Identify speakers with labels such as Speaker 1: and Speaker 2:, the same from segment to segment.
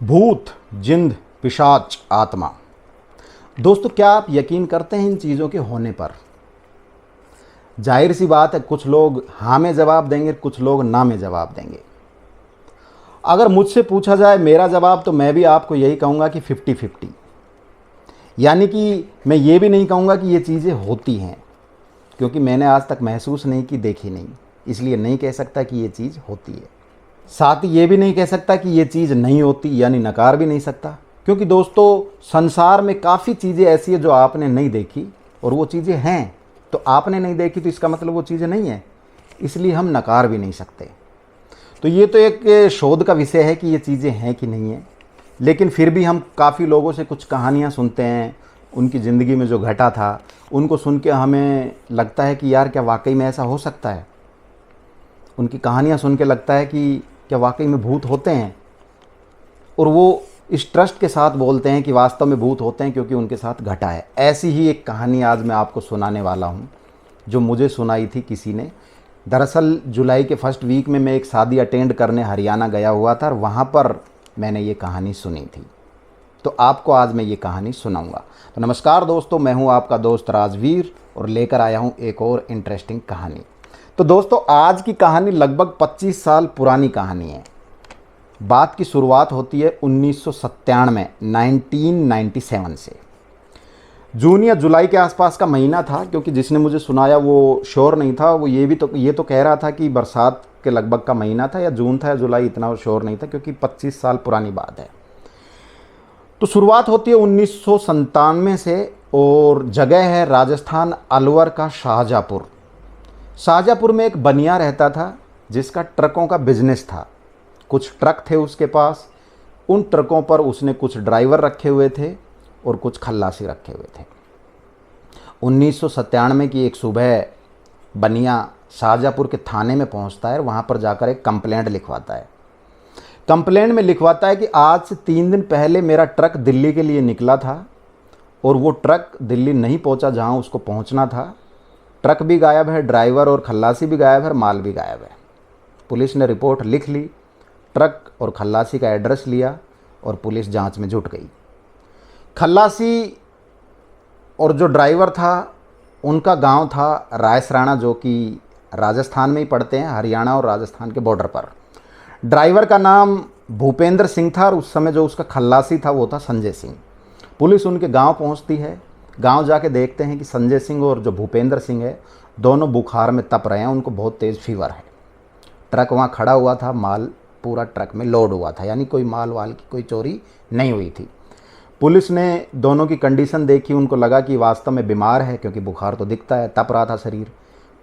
Speaker 1: भूत, जिंद, पिशाच, आत्मा। दोस्तों, क्या आप यकीन करते हैं इन चीज़ों के होने पर? जाहिर सी बात है, कुछ लोग हाँ में जवाब देंगे, कुछ लोग ना में जवाब देंगे। अगर मुझसे पूछा जाए मेरा जवाब, तो मैं भी आपको यही कहूँगा कि 50-50। यानी कि मैं ये भी नहीं कहूँगा कि ये चीज़ें होती हैं, क्योंकि मैंने आज तक महसूस नहीं की, देखी नहीं, इसलिए नहीं कह सकता कि ये चीज़ होती है। साथ ही ये भी नहीं कह सकता कि ये चीज़ नहीं होती, यानी नकार भी नहीं सकता, क्योंकि दोस्तों संसार में काफ़ी चीज़ें ऐसी है जो आपने नहीं देखी, और वो चीज़ें हैं। तो आपने नहीं देखी तो इसका मतलब वो चीज़ें नहीं है, इसलिए हम नकार भी नहीं सकते। तो ये तो एक शोध का विषय है कि ये चीज़ें हैं कि नहीं है, लेकिन फिर भी हम काफ़ी लोगों से कुछ कहानियाँ सुनते हैं, उनकी ज़िंदगी में जो घटा था उनको सुन के हमें लगता है कि यार क्या वाकई में ऐसा हो सकता है। उनकी कहानियाँ सुन के लगता है कि क्या वाकई में भूत होते हैं, और वो इस ट्रस्ट के साथ बोलते हैं कि वास्तव में भूत होते हैं क्योंकि उनके साथ घटा है। ऐसी ही एक कहानी आज मैं आपको सुनाने वाला हूँ, जो मुझे सुनाई थी किसी ने। दरअसल जुलाई के फर्स्ट वीक में मैं एक शादी अटेंड करने हरियाणा गया हुआ था, और वहाँ पर मैंने ये कहानी सुनी थी। तो आपको आज मैं ये कहानी सुनाऊंगा। तो नमस्कार दोस्तों, मैं हूँ आपका दोस्त राजवीर, और लेकर आया हूँ एक और इंटरेस्टिंग कहानी। तो दोस्तों, आज की कहानी लगभग 25 साल पुरानी कहानी है। बात की शुरुआत होती है 1997 1997 से। जून या जुलाई के आसपास का महीना था, क्योंकि जिसने मुझे सुनाया वो श्योर नहीं था। वो ये तो कह रहा था कि बरसात के लगभग का महीना था, या जून था या जुलाई, इतना श्योर नहीं था, क्योंकि 25 साल पुरानी बात है। तो शुरुआत होती है 1997 से, और जगह है राजस्थान अलवर का शाहजहाँपुर। शाहजहाँपुर में एक बनिया रहता था जिसका ट्रकों का बिजनेस था। कुछ ट्रक थे उसके पास। उन ट्रकों पर उसने कुछ ड्राइवर रखे हुए थे और कुछ खल्लासी रखे हुए थे। 1997 की एक सुबह बनिया शाहजहाँपुर के थाने में पहुंचता है, और वहां पर जाकर एक कंप्लेंट लिखवाता है। कंप्लेंट में लिखवाता है कि आज से 3 दिन पहले मेरा ट्रक दिल्ली के लिए निकला था, और वो ट्रक दिल्ली नहीं पहुंचा जहां उसको पहुंचना था। ट्रक भी गायब है, ड्राइवर और खल्लासी भी गायब है, माल भी गायब है। पुलिस ने रिपोर्ट लिख ली, ट्रक और खल्लासी का एड्रेस लिया, और पुलिस जांच में जुट गई। खल्लासी और जो ड्राइवर था उनका गांव था रायसराणा, जो कि राजस्थान में ही पड़ते हैं, हरियाणा और राजस्थान के बॉर्डर पर। ड्राइवर का नाम भूपेंद्र सिंह था, और उस समय जो उसका खल्लासी था वो था संजय सिंह। पुलिस उनके गांव पहुंचती है। गांव जाके देखते हैं कि संजय सिंह और जो भूपेंद्र सिंह है, दोनों बुखार में तप रहे हैं, उनको बहुत तेज़ फीवर है। ट्रक वहाँ खड़ा हुआ था, माल पूरा ट्रक में लोड हुआ था, यानी कोई माल वाल की कोई चोरी नहीं हुई थी। पुलिस ने दोनों की कंडीशन देखी, उनको लगा कि वास्तव में बीमार है, क्योंकि बुखार तो दिखता है, तप रहा था शरीर।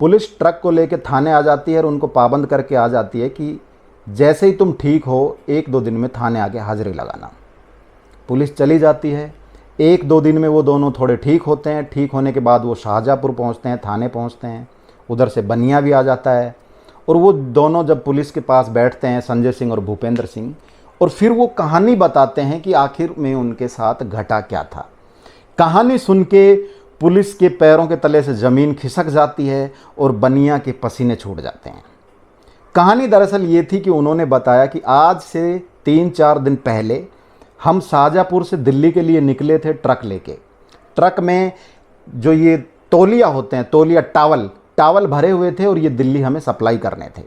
Speaker 1: पुलिस ट्रक को लेकर थाने आ जाती है, और उनको पाबंद करके आ जाती है कि जैसे ही तुम ठीक हो 1-2 दिन में थाने आके हाजिरी लगाना। पुलिस चली जाती है। 1-2 दिन में वो दोनों थोड़े ठीक होते हैं। ठीक होने के बाद वो शाहजहाँपुर पहुंचते हैं, थाने पहुंचते हैं। उधर से बनिया भी आ जाता है, और वो दोनों जब पुलिस के पास बैठते हैं, संजय सिंह और भूपेंद्र सिंह, और फिर वो कहानी बताते हैं कि आखिर में उनके साथ घटा क्या था। कहानी सुन के पुलिस के पैरों के तले से ज़मीन खिसक जाती है, और बनिया के पसीने छूट जाते हैं। कहानी दरअसल ये थी कि उन्होंने बताया कि आज से 3-4 दिन पहले हम शाहजहाँपुर से दिल्ली के लिए निकले थे ट्रक लेके। ट्रक में जो ये तौलिया होते हैं, तौलिया टावल भरे हुए थे, और ये दिल्ली हमें सप्लाई करने थे।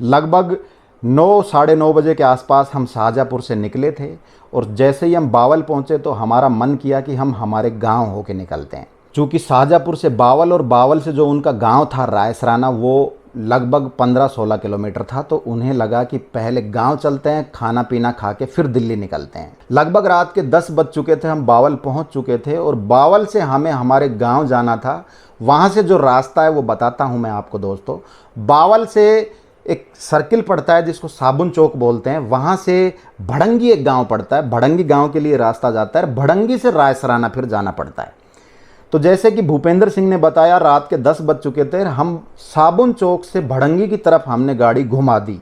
Speaker 1: लगभग 9 साढ़े 9 बजे के आसपास हम शाहजहाँपुर से निकले थे, और जैसे ही हम बावल पहुँचे तो हमारा मन किया कि हम हमारे गांव होके निकलते हैं। चूँकि शाहजहाँपुर से बावल, और बावल से जो उनका गांव था रायसराना, वो लगभग 15-16 किलोमीटर था। तो उन्हें लगा कि पहले गांव चलते हैं, खाना पीना खा के फिर दिल्ली निकलते हैं। लगभग रात के 10 बज चुके थे, हम बावल पहुंच चुके थे, और बावल से हमें हमारे गांव जाना था। वहां से जो रास्ता है वो बताता हूं मैं आपको दोस्तों। बावल से एक सर्किल पड़ता है जिसको साबुन चौक बोलते हैं, वहां से भड़ंगी एक गाँव पड़ता है, भड़ंगी गाँव के लिए रास्ता जाता है, भड़ंगी से रायसराना फिर जाना पड़ता है। तो जैसे कि भूपेंद्र सिंह ने बताया, रात के 10 बज चुके थे, हम साबुन चौक से भड़ंगी की तरफ हमने गाड़ी घुमा दी,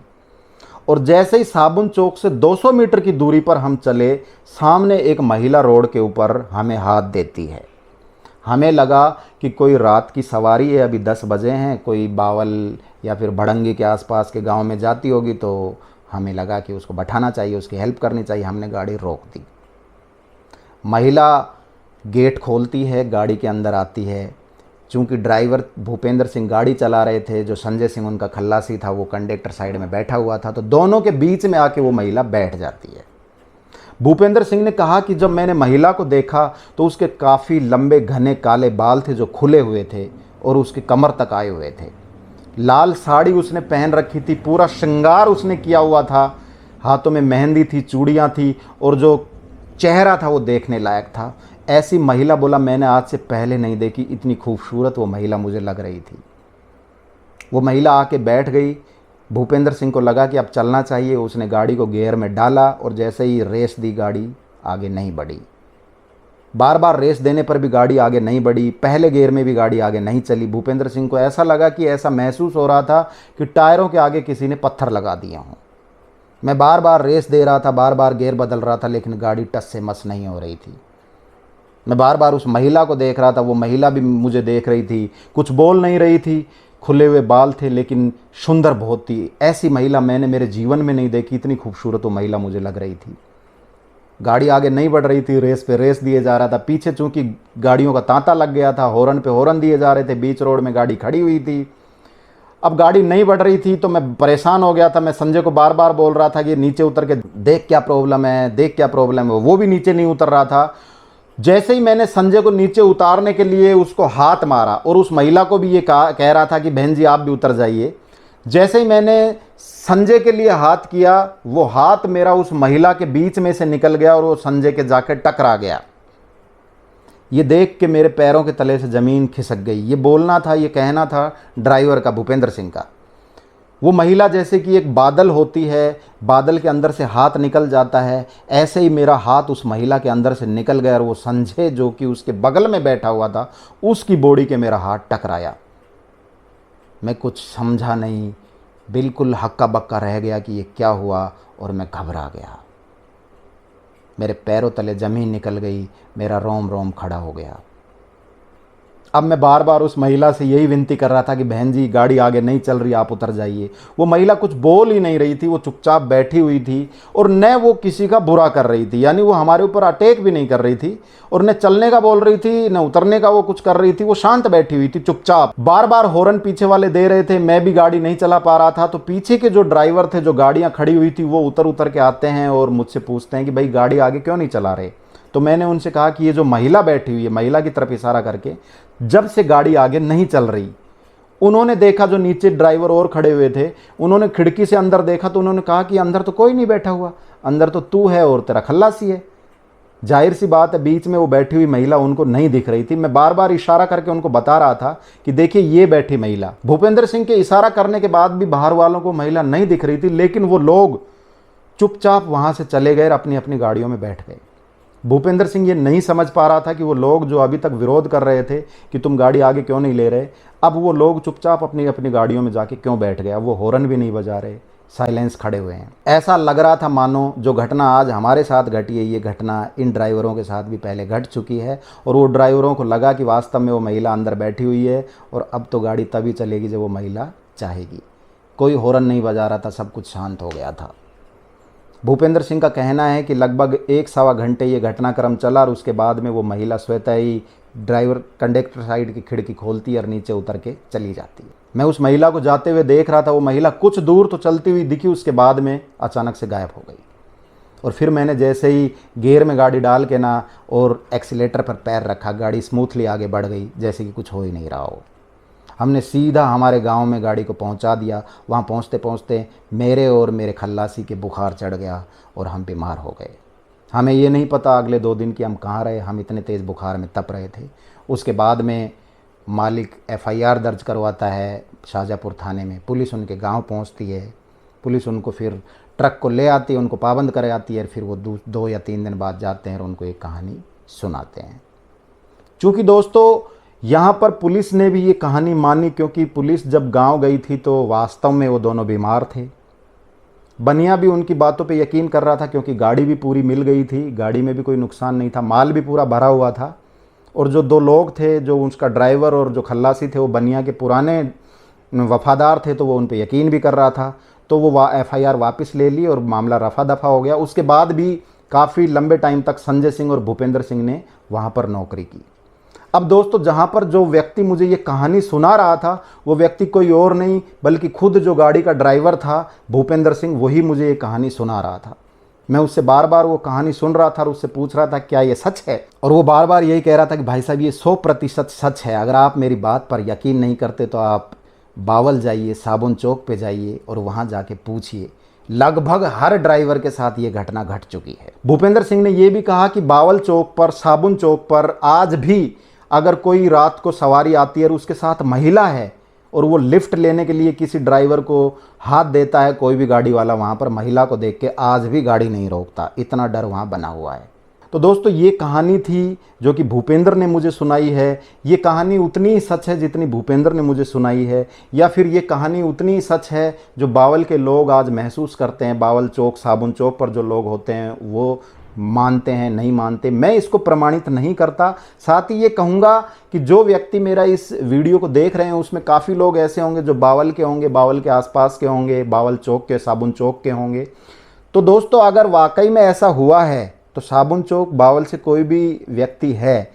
Speaker 1: और जैसे ही साबुन चौक से 200 मीटर की दूरी पर हम चले, सामने एक महिला रोड के ऊपर हमें हाथ देती है। हमें लगा कि कोई रात की सवारी है, अभी 10 बजे हैं, कोई बावल या फिर भड़ंगी के आसपास के गांव में जाती होगी, तो हमें लगा कि उसको बैठाना चाहिए, उसकी हेल्प करनी चाहिए। हमने गाड़ी रोक दी। महिला गेट खोलती है, गाड़ी के अंदर आती है। चूंकि ड्राइवर भूपेंद्र सिंह गाड़ी चला रहे थे, जो संजय सिंह उनका खल्लासी था वो कंडक्टर साइड में बैठा हुआ था, तो दोनों के बीच में आके वो महिला बैठ जाती है। भूपेंद्र सिंह ने कहा कि जब मैंने महिला को देखा तो उसके काफ़ी लंबे घने काले बाल थे जो खुले हुए थे और उसके कमर तक आए हुए थे। लाल साड़ी उसने पहन रखी थी, पूरा श्रृंगार उसने किया हुआ था, हाथों में मेहंदी थी, चूड़ियाँ थी और जो चेहरा था वो देखने लायक था। ऐसी महिला बोला मैंने आज से पहले नहीं देखी, इतनी खूबसूरत वो महिला मुझे लग रही थी। वो महिला आके बैठ गई। भूपेंद्र सिंह को लगा कि अब चलना चाहिए। उसने गाड़ी को गियर में डाला और जैसे ही रेस दी, गाड़ी आगे नहीं बढ़ी। बार बार रेस देने पर भी गाड़ी आगे नहीं बढ़ी, पहले गियर में भी गाड़ी आगे नहीं चली। भूपेंद्र सिंह को ऐसा लगा कि ऐसा महसूस हो रहा था कि टायरों के आगे किसी ने पत्थर लगा दिया हों। मैं बार बार रेस दे रहा था, बार बार गियर बदल रहा था, लेकिन गाड़ी टस से मस नहीं हो रही थी। मैं बार बार उस महिला को देख रहा था, वो महिला भी मुझे देख रही थी, कुछ बोल नहीं रही थी, खुले हुए बाल थे लेकिन सुंदर बहुत थी। ऐसी महिला मैंने मेरे जीवन में नहीं देखी, इतनी खूबसूरत वो महिला मुझे लग रही थी। गाड़ी आगे नहीं बढ़ रही थी, रेस पे रेस दिए जा रहा था। पीछे चूंकि गाड़ियों का तांता लग गया था, हॉर्न पे हॉर्न दिए जा रहे थे, बीच रोड में गाड़ी खड़ी हुई थी। अब गाड़ी नहीं बढ़ रही थी तो मैं परेशान हो गया था। मैं संजय को बार बार बोल रहा था कि नीचे उतर के देख क्या प्रॉब्लम है, देख क्या प्रॉब्लम है। वो भी नीचे नहीं उतर रहा था। जैसे ही मैंने संजय को नीचे उतारने के लिए उसको हाथ मारा और उस महिला को भी ये कह रहा था कि बहन जी आप भी उतर जाइए, जैसे ही मैंने संजय के लिए हाथ किया, वो हाथ मेरा उस महिला के बीच में से निकल गया और वो संजय के जाके टकरा गया। ये देख के मेरे पैरों के तले से ज़मीन खिसक गई। ये बोलना था, ये कहना था ड्राइवर का, भूपेंद्र सिंह का। वो महिला जैसे कि एक बादल होती है, बादल के अंदर से हाथ निकल जाता है, ऐसे ही मेरा हाथ उस महिला के अंदर से निकल गया और वो संजय जो कि उसके बगल में बैठा हुआ था, उसकी बॉडी के मेरा हाथ टकराया। मैं कुछ समझा नहीं, बिल्कुल हक्का बक्का रह गया कि ये क्या हुआ, और मैं घबरा गया। मेरे पैरों तले ज़मीन निकल गई, मेरा रोम रोम खड़ा हो गया। अब मैं बार बार उस महिला से यही विनती कर रहा था कि बहन जी गाड़ी आगे नहीं चल रही, आप उतर जाइए। वो महिला कुछ बोल ही नहीं रही थी, वो चुपचाप बैठी हुई थी और न वो किसी का बुरा कर रही थी, यानी वो हमारे ऊपर अटैक भी नहीं कर रही थी और न चलने का बोल रही थी, न उतरने का वो कुछ कर रही थी। वो शांत बैठी हुई थी चुपचाप। बार बार हॉर्न पीछे वाले दे रहे थे, मैं भी गाड़ी नहीं चला पा रहा था। तो पीछे के जो ड्राइवर थे, जो गाड़ियाँ खड़ी हुई थी, वो उतर उतर के आते हैं और मुझसे पूछते हैं कि भाई गाड़ी आगे क्यों नहीं चला रहे। तो मैंने उनसे कहा कि ये जो महिला बैठी हुई है, महिला की तरफ इशारा करके, जब से गाड़ी आगे नहीं चल रही, उन्होंने देखा जो नीचे ड्राइवर और खड़े हुए थे, उन्होंने खिड़की से अंदर देखा तो उन्होंने कहा कि अंदर तो कोई नहीं बैठा हुआ, अंदर तो तू है और तेरा खल्लासी है। जाहिर सी बात है, बीच में वो बैठी हुई महिला उनको नहीं दिख रही थी। मैं बार बार इशारा करके उनको बता रहा था कि देखिए ये बैठी महिला। भूपेंद्र सिंह के इशारा करने के बाद भी बाहर वालों को महिला नहीं दिख रही थी, लेकिन वो लोग चुपचाप वहां से चले गए, अपनी अपनी गाड़ियों में बैठ गए। भूपेंद्र सिंह ये नहीं समझ पा रहा था कि वो लोग जो अभी तक विरोध कर रहे थे कि तुम गाड़ी आगे क्यों नहीं ले रहे, अब वो लोग चुपचाप अपनी अपनी गाड़ियों में जाके क्यों बैठ गए। अब वो हॉर्न भी नहीं बजा रहे, साइलेंस खड़े हुए हैं। ऐसा लग रहा था मानो जो घटना आज हमारे साथ घटी है, ये घटना इन ड्राइवरों के साथ भी पहले घट चुकी है और वो ड्राइवरों को लगा कि वास्तव में वो महिला अंदर बैठी हुई है और अब तो गाड़ी तभी चलेगी जब वो महिला चाहेगी। कोई हॉर्न नहीं बजा रहा था, सब कुछ शांत हो गया था। भूपेंद्र सिंह का कहना है कि लगभग 1-1.25 घंटे ये घटनाक्रम चला और उसके बाद में वो महिला स्वतः ही ड्राइवर कंडक्टर साइड की खिड़की खोलती है और नीचे उतर के चली जाती है। मैं उस महिला को जाते हुए देख रहा था। वो महिला कुछ दूर तो चलती हुई दिखी, उसके बाद में अचानक से गायब हो गई। और फिर मैंने जैसे ही गियर में गाड़ी डाल के ना और एक्सीलेटर पर पैर रखा, गाड़ी स्मूथली आगे बढ़ गई जैसे कि कुछ हो ही नहीं रहा हो। हमने सीधा हमारे गांव में गाड़ी को पहुंचा दिया। वहां पहुंचते पहुंचते मेरे और मेरे खल्लासी के बुखार चढ़ गया और हम बीमार हो गए। हमें ये नहीं पता अगले 2 दिन कि हम कहाँ रहे, हम इतने तेज़ बुखार में तप रहे थे। उसके बाद में मालिक FIR दर्ज करवाता है शाहजहाँपुर थाने में, पुलिस उनके गांव पहुंचती है, पुलिस उनको फिर ट्रक को ले आती है, उनको पाबंद कर आती है, फिर वो 2 या 3 दिन बाद जाते हैं और उनको एक कहानी सुनाते हैं। चूँकि दोस्तों यहाँ पर पुलिस ने भी ये कहानी मानी, क्योंकि पुलिस जब गांव गई थी तो वास्तव में वो दोनों बीमार थे। बनिया भी उनकी बातों पे यकीन कर रहा था, क्योंकि गाड़ी भी पूरी मिल गई थी, गाड़ी में भी कोई नुकसान नहीं था, माल भी पूरा भरा हुआ था। और जो 2 लोग थे, जो उसका ड्राइवर और जो खल्लासी थे, वो बनिया के पुराने वफादार थे तो वो उन पे यकीन भी कर रहा था, तो वो FIR वापस ले ली और मामला रफा दफा हो गया। उसके बाद भी काफ़ी लंबे टाइम तक संजय सिंह और भूपेंद्र सिंह ने वहाँ पर नौकरी की। अब दोस्तों, जहाँ पर जो व्यक्ति मुझे ये कहानी सुना रहा था वो व्यक्ति कोई और नहीं बल्कि खुद जो गाड़ी का ड्राइवर था भूपेंद्र सिंह, वही मुझे ये कहानी सुना रहा था। मैं उससे बार बार वो कहानी सुन रहा था और उससे पूछ रहा था क्या ये सच है, और वो बार बार यही कह रहा था कि भाई साहब ये 100% सच है। अगर आप मेरी बात पर यकीन नहीं करते तो आप बावल जाइए, साबुन चौक पे जाइए और वहाँ जाके पूछिए। लगभग हर ड्राइवर के साथ ये घटना घट चुकी है। भूपेंद्र सिंह ने ये भी कहा कि बावल चौक पर, साबुन चौक पर आज भी अगर कोई रात को सवारी आती है और उसके साथ महिला है और वो लिफ्ट लेने के लिए किसी ड्राइवर को हाथ देता है, कोई भी गाड़ी वाला वहाँ पर महिला को देख के आज भी गाड़ी नहीं रोकता, इतना डर वहाँ बना हुआ है। तो दोस्तों, ये कहानी थी जो कि भूपेंद्र ने मुझे सुनाई है। ये कहानी उतनी ही सच है जितनी भूपेंद्र ने मुझे सुनाई है, या फिर ये कहानी उतनी ही सच है जो बावल के लोग आज महसूस करते हैं। बावल चौक, साबुन चौक पर जो लोग होते हैं वो मानते हैं, नहीं मानते, मैं इसको प्रमाणित नहीं करता। साथ ही ये कहूँगा कि जो व्यक्ति मेरा इस वीडियो को देख रहे हैं उसमें काफ़ी लोग ऐसे होंगे जो बावल के होंगे, बावल के आसपास के होंगे, बावल चौक के, साबुन चौक के होंगे। तो दोस्तों, अगर वाकई में ऐसा हुआ है तो साबुन चौक, बावल से कोई भी व्यक्ति है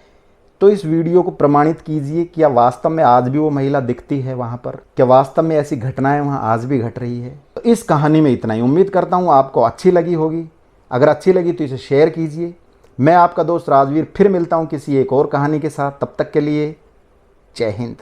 Speaker 1: तो इस वीडियो को प्रमाणित कीजिए। क्या वास्तव में आज भी वो महिला दिखती है वहाँ पर? क्या वास्तव में ऐसी घटनाएं वहाँ आज भी घट रही है? तो इस कहानी में इतना ही। उम्मीद करता हूँ आपको अच्छी लगी होगी। अगर अच्छी लगी तो इसे शेयर कीजिए। मैं आपका दोस्त राजवीर फिर मिलता हूँ किसी एक और कहानी के साथ। तब तक के लिए जय हिंद।